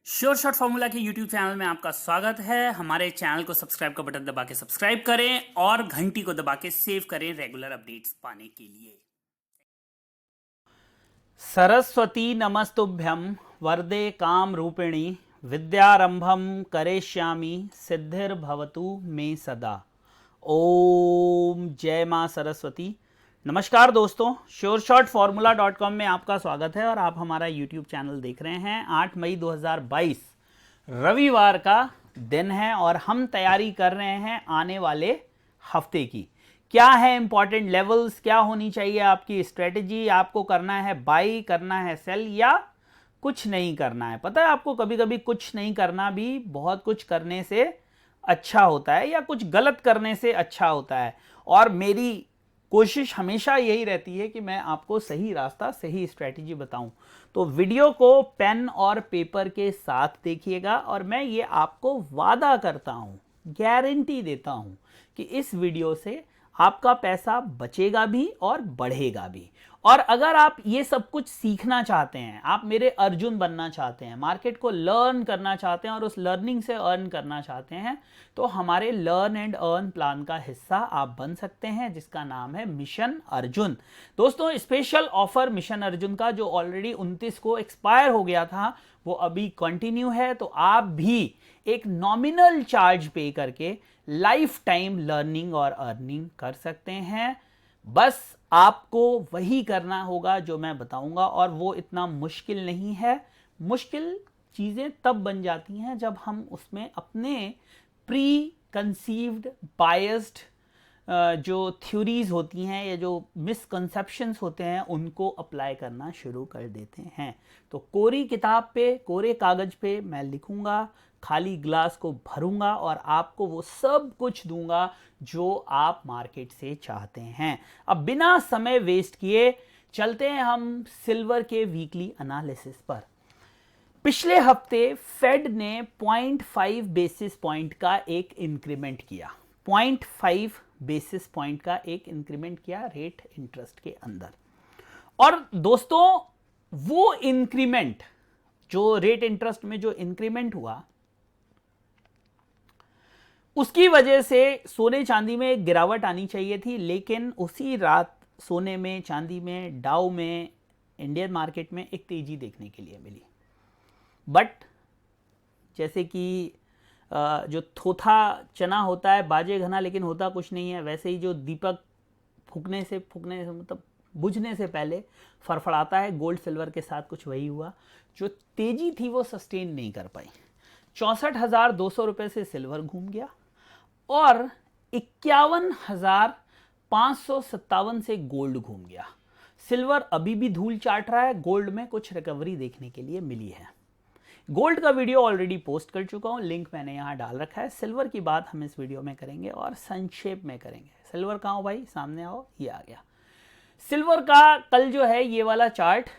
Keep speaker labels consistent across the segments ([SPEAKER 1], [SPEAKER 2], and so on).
[SPEAKER 1] Sure shot formula के YouTube channel में आपका स्वागत है। हमारे चैनल को सब्सक्राइब का बटन दबा के सब्सक्राइब करें और घंटी को दबा के सेव करें रेगुलर अपडेट्स पाने के लिए। सरस्वती नमस्तुभ्यं वरदे काम रूपिणी विद्यारंभम करिष्यामि सिद्धिर्भवतु मे सदा। ओम जय मां सरस्वती। नमस्कार दोस्तों, श्योरशॉटफॉर्मूला.com में आपका स्वागत है और आप हमारा यूट्यूब चैनल देख रहे हैं। 8 मई 2022 रविवार का दिन है और हम तैयारी कर रहे हैं आने वाले हफ्ते की। क्या है इंपॉर्टेंट लेवल्स, क्या होनी चाहिए आपकी स्ट्रेटजी, आपको करना है बाई, करना है सेल या कुछ नहीं करना है। पता है आपको, कभी कभी कुछ नहीं करना भी बहुत कुछ करने से अच्छा होता है या कुछ गलत करने से अच्छा होता है। और मेरी कोशिश हमेशा यही रहती है कि मैं आपको सही रास्ता, सही स्ट्रेटजी बताऊं। तो वीडियो को पेन और पेपर के साथ देखिएगा और मैं ये आपको वादा करता हूं, गारंटी देता हूं कि इस वीडियो से आपका पैसा बचेगा भी और बढ़ेगा भी। और अगर आप ये सब कुछ सीखना चाहते हैं, आप मेरे अर्जुन बनना चाहते हैं, मार्केट को लर्न करना चाहते हैं और उस लर्निंग से अर्न करना चाहते हैं, तो हमारे लर्न एंड अर्न प्लान का हिस्सा आप बन सकते हैं, जिसका नाम है मिशन अर्जुन। दोस्तों, स्पेशल ऑफर मिशन अर्जुन का जो ऑलरेडी 29 को एक्सपायर हो गया था, वो अभी कंटिन्यू है। तो आप भी एक नॉमिनल चार्ज पे करके लाइफ टाइम लर्निंग और अर्निंग कर सकते हैं। बस आपको वही करना होगा जो मैं बताऊंगा, और वो इतना मुश्किल नहीं है। मुश्किल चीजें तब बन जाती हैं जब हम उसमें अपने प्री कंसीव्ड बायस्ड जो थ्योरीज होती हैं या जो मिसकंसेप्शंस होते हैं उनको अप्लाई करना शुरू कर देते हैं। तो कोरी किताब पे, कोरे कागज पे मैं लिखूंगा, खाली ग्लास को भरूंगा और आपको वो सब कुछ दूंगा जो आप मार्केट से चाहते हैं। अब बिना समय वेस्ट किए चलते हैं हम सिल्वर के वीकली एनालिसिस पर। पिछले हफ्ते फेड ने 0.5 बेसिस पॉइंट का एक इंक्रीमेंट किया। 0.5 बेसिस पॉइंट का एक इंक्रीमेंट किया रेट इंटरेस्ट के अंदर। और दोस्तों, वो इंक्रीमेंट, जो रेट इंटरेस्ट में जो इंक्रीमेंट हुआ, उसकी वजह से सोने चांदी में गिरावट आनी चाहिए थी, लेकिन उसी रात सोने में, चांदी में, डाउ में, इंडियन मार्केट में एक तेजी देखने के लिए मिली। बट जैसे कि जो थोथा चना होता है, बाजे घना लेकिन होता कुछ नहीं है, वैसे ही जो दीपक फूकने से मतलब बुझने से पहले फड़फड़ाता है, गोल्ड सिल्वर के साथ कुछ वही हुआ। जो तेजी थी वो सस्टेन नहीं कर पाई। 64,200 रुपये से सिल्वर घूम गया और 51,557 से गोल्ड घूम गया। सिल्वर अभी भी धूल चाट रहा है, गोल्ड में कुछ रिकवरी देखने के लिए मिली है। गोल्ड का वीडियो ऑलरेडी पोस्ट कर चुका हूं, लिंक मैंने यहां डाल रखा है। सिल्वर की बात हम इस वीडियो में करेंगे और संक्षेप में करेंगे। सिल्वर कहां हो भाई, सामने आओ, ये आ गया। सिल्वर का कल जो है ये वाला चार्ट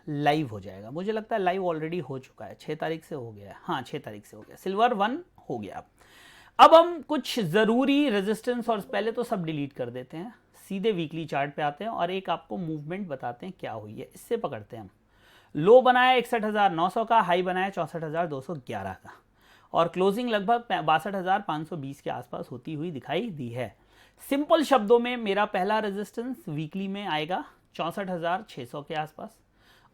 [SPEAKER 1] लाइव हो जाएगा। मुझे लगता है लाइव ऑलरेडी हो चुका है, 6 तारीख से हो गया है। हाँ, 6 तारीख से हो गया। सिल्वर 1 हो गया। अब हम कुछ जरूरी रेजिस्टेंस, और पहले तो सब डिलीट कर देते हैं, सीधे वीकली चार्ट पे आते हैं और एक आपको मूवमेंट बताते हैं क्या हुई है। इससे पकड़ते हैं हम। लो बनाया 61,900 का, हाई बनाया 64,211 का, और क्लोजिंग लगभग 62,520 के आसपास होती हुई दिखाई दी है। सिंपल शब्दों में मेरा पहला रेजिस्टेंस वीकली में आएगा 64,600 के आसपास।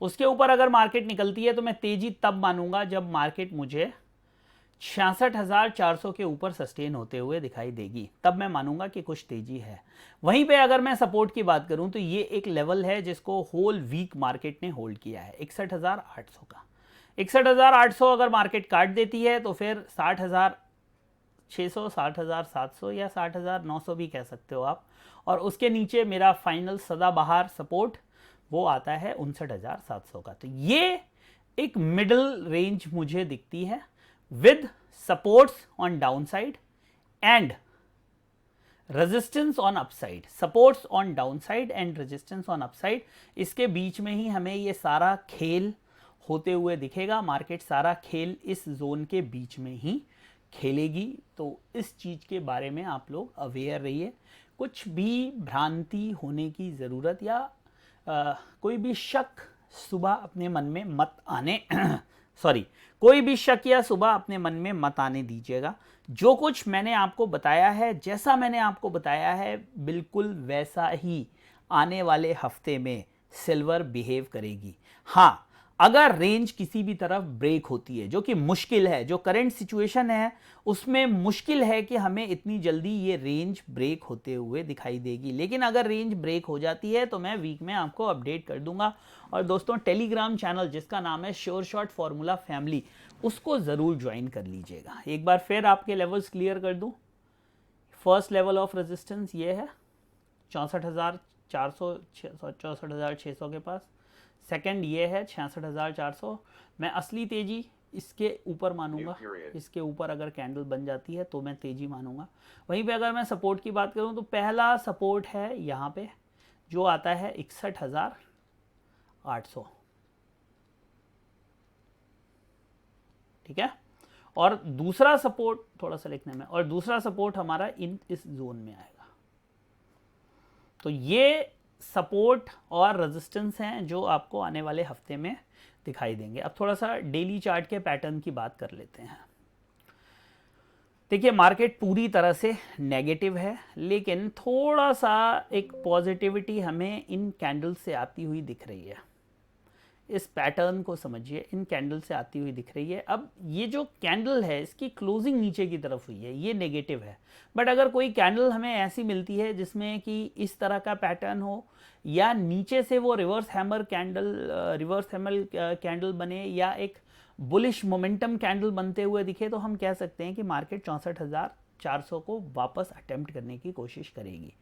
[SPEAKER 1] उसके ऊपर अगर मार्केट निकलती है तो मैं तेजी तब मानूंगा जब मार्केट मुझे 66,400 के ऊपर सस्टेन होते हुए दिखाई देगी, तब मैं मानूंगा कि कुछ तेजी है। वहीं पे अगर मैं सपोर्ट की बात करूं तो ये एक लेवल है जिसको होल वीक मार्केट ने होल्ड किया है, 61,800 का। 61,800 अगर मार्केट काट देती है तो फिर 60,600, 60,700 या 60,900 भी कह सकते हो आप। और उसके नीचे मेरा फाइनल सदाबहार सपोर्ट वो आता है 59,700 का। तो ये एक मिडिल रेंज मुझे दिखती है with supports on downside and resistance on upside, supports on downside and resistance on upside। इसके बीच में ही हमें ये सारा खेल होते हुए दिखेगा। मार्केट सारा खेल इस जोन के बीच में ही खेलेगी। तो इस चीज के बारे में आप लोग अवेयर रहिए। कुछ भी भ्रांति होने की जरूरत या कोई भी शक सुबह अपने मन में मत आने सॉरी, कोई भी शक या सुबह अपने मन में मत आने दीजिएगा। जो कुछ मैंने आपको बताया है, जैसा मैंने आपको बताया है, बिल्कुल वैसा ही आने वाले हफ्ते में सिल्वर बिहेव करेगी। हाँ, अगर रेंज किसी भी तरफ ब्रेक होती है, जो कि मुश्किल है, जो करंट सिचुएशन है उसमें मुश्किल है कि हमें इतनी जल्दी ये रेंज ब्रेक होते हुए दिखाई देगी, लेकिन अगर रेंज ब्रेक हो जाती है तो मैं वीक में आपको अपडेट कर दूंगा। और दोस्तों, टेलीग्राम चैनल जिसका नाम है श्योर शॉट फॉर्मूला फैमिली, उसको ज़रूर ज्वाइन कर लीजिएगा। एक बार फिर आपके लेवल्स क्लियर कर दूं। फर्स्ट लेवल ऑफ रेजिस्टेंस ये है 64,400 64,600 के पास। सेकंड ये है 66,400। मैं असली तेजी इसके ऊपर मानूंगा, इसके ऊपर अगर कैंडल बन जाती है तो मैं तेजी मानूंगा। वहीं पे अगर मैं सपोर्ट की बात करूं तो पहला सपोर्ट है यहाँ पे जो आता है 61,800, ठीक है। और दूसरा सपोर्ट, थोड़ा सा लिखने में, और दूसरा सपोर्ट हमारा इस जोन में आएगा। तो ये सपोर्ट और रेजिस्टेंस हैं जो आपको आने वाले हफ्ते में दिखाई देंगे। अब थोड़ा सा डेली चार्ट के पैटर्न की बात कर लेते हैं। देखिए, मार्केट पूरी तरह से नेगेटिव है, लेकिन थोड़ा सा एक पॉजिटिविटी हमें इन कैंडल से आती हुई दिख रही है। इस पैटर्न को समझिए, इन कैंडल से आती हुई दिख रही है। अब ये जो कैंडल है इसकी क्लोजिंग नीचे की तरफ हुई है, ये नेगेटिव है। बट अगर कोई कैंडल हमें ऐसी मिलती है जिसमें कि इस तरह का पैटर्न हो, या नीचे से वो रिवर्स हैमर कैंडल बने, या एक बुलिश मोमेंटम कैंडल बनते हुए दिखे, तो हम कह सकते हैं कि मार्केट 64,400 को वापस अटेम्प्ट करने की कोशिश करेगी।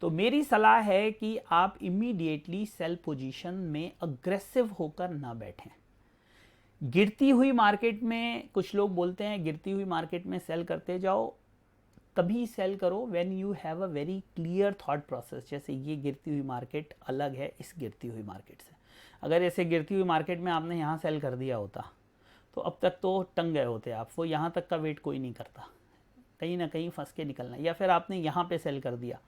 [SPEAKER 1] तो मेरी सलाह है कि आप इमीडिएटली सेल पोजीशन में अग्रेसिव होकर ना बैठें। गिरती हुई मार्केट में कुछ लोग बोलते हैं गिरती हुई मार्केट में सेल करते जाओ, तभी सेल करो when you have a very clear thought process. जैसे ये गिरती हुई मार्केट अलग है इस गिरती हुई मार्केट से। अगर ऐसे गिरती हुई मार्केट में आपने यहाँ सेल कर दिया होता तो अब तक तो टंग गए होते आप। वो यहाँ तक का वेट कोई नहीं करता, कहीं ना कहीं फंस के निकलना। या फिर आपने यहाँ पे सेल कर दिया,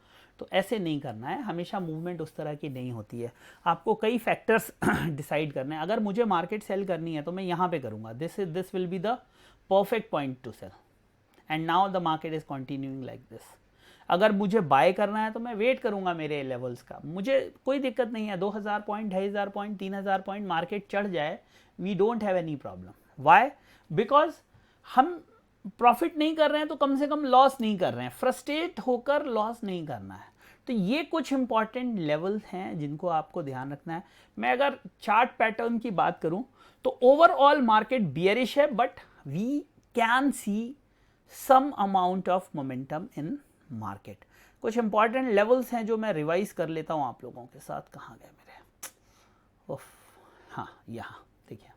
[SPEAKER 1] तो ऐसे नहीं करना है। हमेशा मूवमेंट उस तरह की नहीं होती है। आपको कई फैक्टर्स डिसाइड करने हैं। अगर मुझे मार्केट सेल करनी है तो मैं यहाँ पे करूँगा, this will be the perfect point to sell, and now the market is continuing like this. अगर मुझे बाय करना है तो मैं वेट करूंगा मेरे लेवल्स का, मुझे कोई दिक्कत नहीं है। 2000 पॉइंट, 2500 पॉइंट, 3000 पॉइंट मार्केट चढ़ जाए, we don't have any problem. Why? Because हम प्रॉफिट नहीं कर रहे हैं तो कम से कम लॉस नहीं कर रहे हैं। फ्रस्ट्रेट होकर लॉस नहीं करना है। तो ये कुछ इंपॉर्टेंट लेवल्स हैं जिनको आपको ध्यान रखना है। मैं अगर चार्ट पैटर्न की बात करूं तो ओवरऑल मार्केट बियरिश है, but we can see some amount of momentum in market. कुछ इंपॉर्टेंट लेवल्स हैं जो मैं रिवाइज कर लेता हूं आप लोगों के साथ। कहाँ गए मेरे? हाँ, यहाँ देखिए,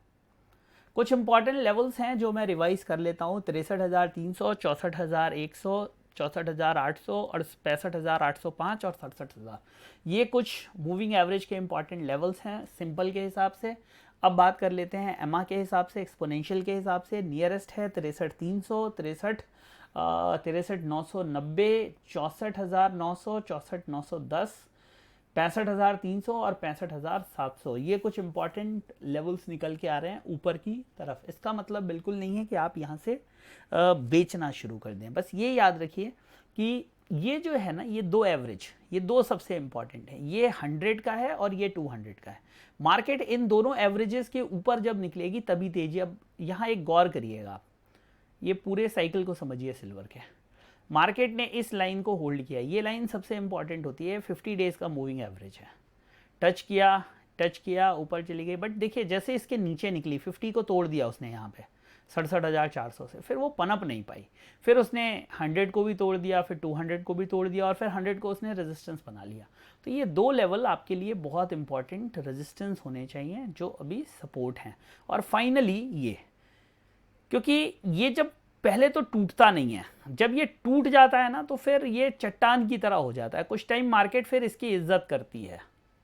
[SPEAKER 1] कुछ इंपॉर्टेंट लेवल्स हैं जो मैं रिवाइज कर लेता हूँ। 63,300, 64,100, 64,800 और 65,805 और 67,000। ये कुछ मूविंग एवरेज के इंपॉर्टेंट लेवल्स हैं सिंपल के हिसाब से। अब बात कर लेते हैं एमा के हिसाब से, एक्सपोनेंशियल के हिसाब से। नियरेस्ट है 63,300, 63,990, 64,900, 64,910, 65,300 और 65,700। ये कुछ इंपॉर्टेंट लेवल्स निकल के आ रहे हैं ऊपर की तरफ। इसका मतलब बिल्कुल नहीं है कि आप यहाँ से बेचना शुरू कर दें। बस ये याद रखिए कि ये जो है ना, ये दो एवरेज, ये दो सबसे इंपॉर्टेंट है। ये 100 का है और ये 200 का है। मार्केट इन दोनों एवरेजेस के ऊपर जब निकलेगी तभी तेजी। अब यहाँ एक गौर करिएगा आप, ये पूरे साइकिल को समझिए सिल्वर के। मार्केट ने इस लाइन को होल्ड किया, ये लाइन सबसे इंपॉर्टेंट होती है, 50 डेज का मूविंग एवरेज है। टच किया ऊपर चली गई, बट देखिए जैसे इसके नीचे निकली, 50 को तोड़ दिया उसने यहाँ पे 67,400 से, फिर वो पनप नहीं पाई। फिर उसने 100 को भी तोड़ दिया, फिर 200 को भी तोड़ दिया, और फिर 100 को उसने रेजिस्टेंस बना लिया। तो ये दो लेवल आपके लिए बहुत इंपॉर्टेंट रेजिस्टेंस होने चाहिए जो अभी सपोर्ट हैं। और फाइनली ये, क्योंकि ये जब पहले तो टूटता नहीं है, जब ये टूट जाता है ना तो फिर ये चट्टान की तरह हो जाता है। कुछ टाइम मार्केट फिर इसकी इज्जत करती है,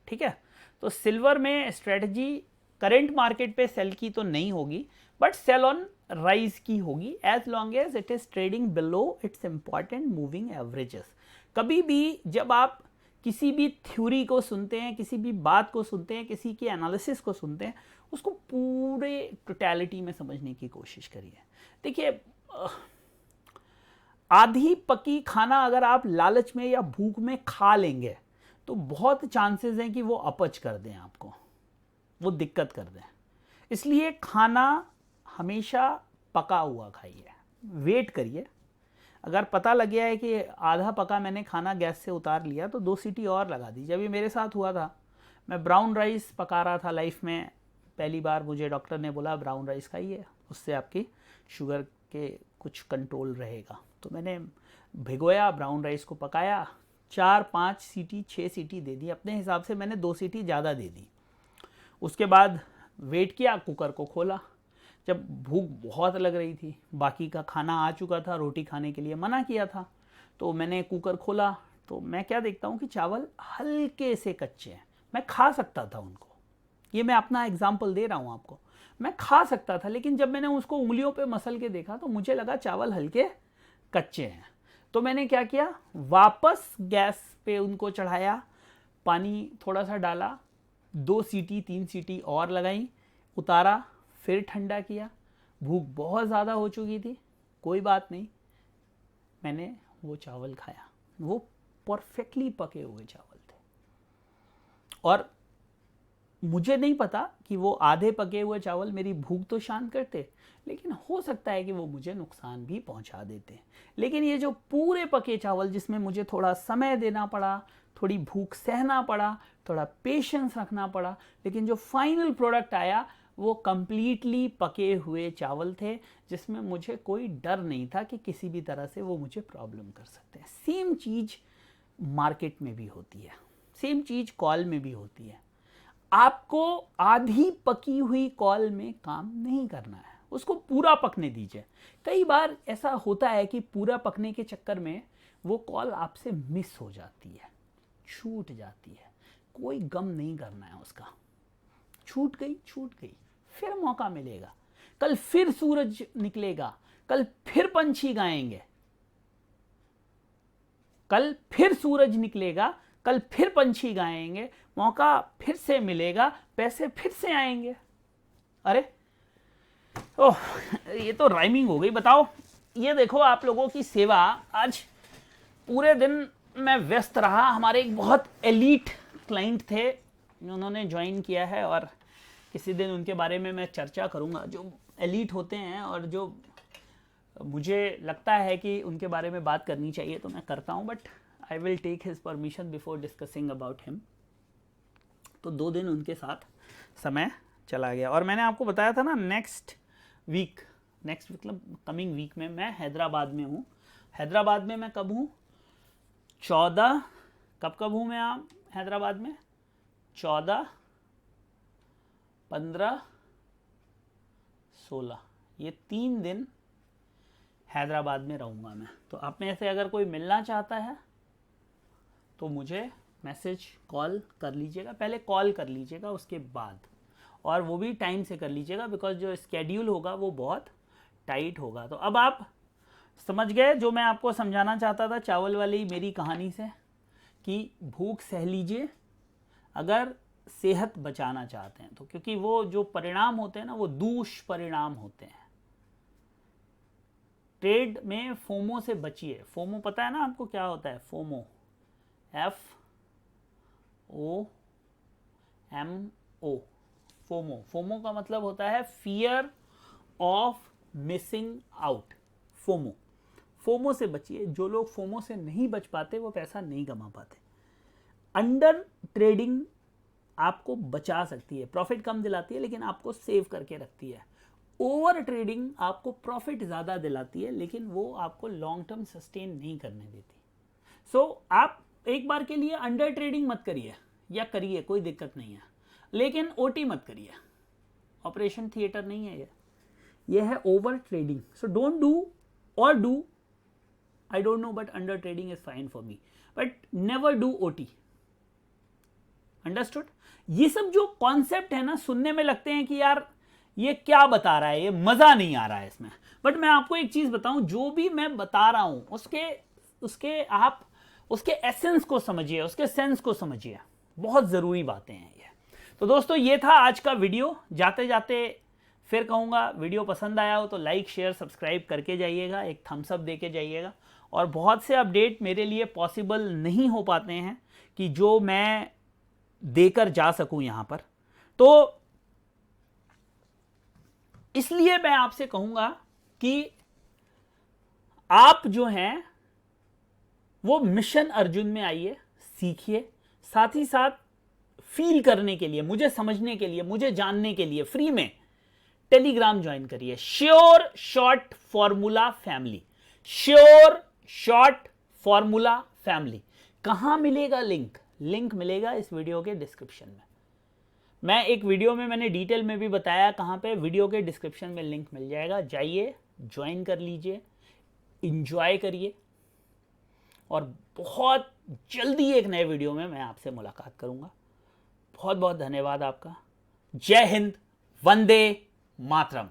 [SPEAKER 1] ठीक है। तो सिल्वर में स्ट्रेटजी करंट मार्केट पे सेल की तो नहीं होगी, बट सेल ऑन राइज की होगी, as long as it is trading below its important moving averages. कभी भी जब आप किसी भी थ्योरी को सुनते हैं, किसी भी बात को सुनते हैं, किसी के एनालिसिस को सुनते हैं, उसको पूरे टोटलिटी में समझने की कोशिश करिए। देखिए, आधी पकी खाना अगर आप लालच में या भूख में खा लेंगे तो बहुत चांसेस हैं कि वो अपच कर दें, आपको वो दिक्कत कर दें। इसलिए खाना हमेशा पका हुआ खाइए, वेट करिए। अगर पता लग गया है कि आधा पका मैंने खाना गैस से उतार लिया तो 2 सीटी और लगा दीजिए। अभी मेरे साथ हुआ था, मैं ब्राउन राइस पका रहा था लाइफ में पहली बार, मुझे डॉक्टर ने बोला ब्राउन राइस खाइए, उससे आपकी शुगर के कुछ कंट्रोल रहेगा। तो मैंने भिगोया, ब्राउन राइस को पकाया, 4-5 सीटी 6 सीटी दे दी, अपने हिसाब से मैंने 2 सीटी ज़्यादा दे दी। उसके बाद वेट किया, कुकर को खोला, जब भूख बहुत लग रही थी, बाकी का खाना आ चुका था, रोटी खाने के लिए मना किया था, तो मैंने कुकर खोला तो मैं क्या देखता हूँ कि चावल हल्के से कच्चे हैं। मैं खा सकता था उनको, ये मैं अपना एग्जाम्पल दे रहा हूँ आपको, मैं खा सकता था, लेकिन जब मैंने उसको उंगलियों पे मसल के देखा तो मुझे लगा चावल हल्के कच्चे हैं। तो मैंने क्या किया, वापस गैस पे उनको चढ़ाया, पानी थोड़ा सा डाला, 2 सीटी 3 सीटी और लगाई, उतारा, फिर ठंडा किया। भूख बहुत ज़्यादा हो चुकी थी, कोई बात नहीं, मैंने वो चावल खाया। वो परफेक्टली पके हुए चावल थे और मुझे नहीं पता कि वो आधे पके हुए चावल मेरी भूख तो शांत करते, लेकिन हो सकता है कि वो मुझे नुकसान भी पहुंचा देते। लेकिन ये जो पूरे पके चावल जिसमें मुझे थोड़ा समय देना पड़ा, थोड़ी भूख सहना पड़ा, थोड़ा पेशेंस रखना पड़ा, लेकिन जो फाइनल प्रोडक्ट आया वो कंप्लीटली पके हुए चावल थे, जिसमें मुझे कोई डर नहीं था कि किसी भी तरह से वो मुझे प्रॉब्लम कर सकते हैं। सेम चीज़ मार्केट में भी होती है, सेम चीज़ कॉल में भी होती है। आपको आधी पकी हुई कॉल में काम नहीं करना है, उसको पूरा पकने दीजिए। कई बार ऐसा होता है कि पूरा पकने के चक्कर में वो कॉल आपसे मिस हो जाती है, छूट जाती है, कोई गम नहीं करना है उसका, छूट गई, फिर मौका मिलेगा, कल फिर सूरज निकलेगा, कल फिर पंछी गाएंगे, कल फिर सूरज निकलेगा, कल फिर पंछी गाएंगे, मौका फिर से मिलेगा, पैसे फिर से आएंगे। अरे ओह, ये तो राइमिंग हो गई। बताओ, ये देखो आप लोगों की सेवा। आज पूरे दिन मैं व्यस्त रहा, हमारे एक बहुत एलीट क्लाइंट थे, उन्होंने ज्वाइन किया है और किसी दिन उनके बारे में मैं चर्चा करूंगा, जो एलीट होते हैं और जो मुझे लगता है कि उनके बारे में बात करनी चाहिए तो मैं करता हूं, but I will take his permission before discussing about him. तो 2 दिन उनके साथ समय चला गया और मैंने आपको बताया था ना नेक्स्ट मतलब कमिंग वीक में मैं हैदराबाद में हूँ। हैदराबाद में मैं कब हूँ, 14, कब हूँ मैं आप हैदराबाद में, 14, 15, 16, ये 3 दिन हैदराबाद में रहूँगा मैं। तो आप में से अगर कोई मिलना चाहता है तो मुझे मैसेज कॉल कर लीजिएगा, पहले कॉल कर लीजिएगा उसके बाद, और वो भी टाइम से कर लीजिएगा, बिकॉज जो स्केड्यूल होगा वो बहुत टाइट होगा। तो अब आप समझ गए जो मैं आपको समझाना चाहता था चावल वाली मेरी कहानी से, कि भूख सह लीजिए अगर सेहत बचाना चाहते हैं तो, क्योंकि वो जो परिणाम होते हैं ना वो दुष्परिणाम होते हैं। ट्रेड में फोमो से बचिए। फोमो पता है ना आपको क्या होता है? फोमो, FOMO, फोमो का मतलब होता है fear of missing out. FOMO से बचिए। जो लोग फोमो से नहीं बच पाते वो पैसा नहीं कमा पाते। अंडर ट्रेडिंग आपको बचा सकती है, प्रॉफिट कम दिलाती है लेकिन आपको सेव करके रखती है। ओवर ट्रेडिंग आपको प्रॉफिट ज़्यादा दिलाती है लेकिन वो आपको लॉन्ग टर्म सस्टेन नहीं करने देती। सो आप एक बार के लिए अंडर ट्रेडिंग मत करिए, या करिए कोई दिक्कत नहीं है, लेकिन ओटी मत करिए। ऑपरेशन थिएटर नहीं है ये है over trading. So don't do, और do, I don't know, but under trading is fine for me, but never do OT. Understood? ये सब जो कॉन्सेप्ट है ना, सुनने में लगते हैं कि यार ये क्या बता रहा है, ये मजा नहीं आ रहा है इसमें, बट मैं आपको एक चीज बताऊं, जो भी मैं बता रहा हूं उसके आप उसके एसेंस को समझिए, उसके सेंस को समझिए। बहुत ज़रूरी बातें हैं ये। तो दोस्तों ये था आज का वीडियो। जाते जाते फिर कहूँगा, वीडियो पसंद आया हो तो लाइक शेयर सब्सक्राइब करके जाइएगा, एक थम्स अप दे के जाइएगा। और बहुत से अपडेट मेरे लिए पॉसिबल नहीं हो पाते हैं कि जो मैं देकर जा सकूं यहाँ पर, तो इसलिए मैं आपसे कहूँगा कि आप जो हैं वो मिशन अर्जुन में आइए, सीखिए, साथ ही साथ फील करने के लिए, मुझे समझने के लिए, मुझे जानने के लिए फ्री में टेलीग्राम ज्वाइन करिए, sure short formula family. Sure short formula family. कहां मिलेगा लिंक? लिंक मिलेगा इस वीडियो के डिस्क्रिप्शन में। मैं एक वीडियो में मैंने डिटेल में भी बताया कहां पे, वीडियो के डिस्क्रिप्शन में लिंक मिल जाएगा। जाइए, ज्वाइन कर लीजिए, इंजॉय करिए, और बहुत जल्दी एक नए वीडियो में मैं आपसे मुलाकात करूंगा। बहुत बहुत धन्यवाद आपका। जय हिंद, वंदे मातरम।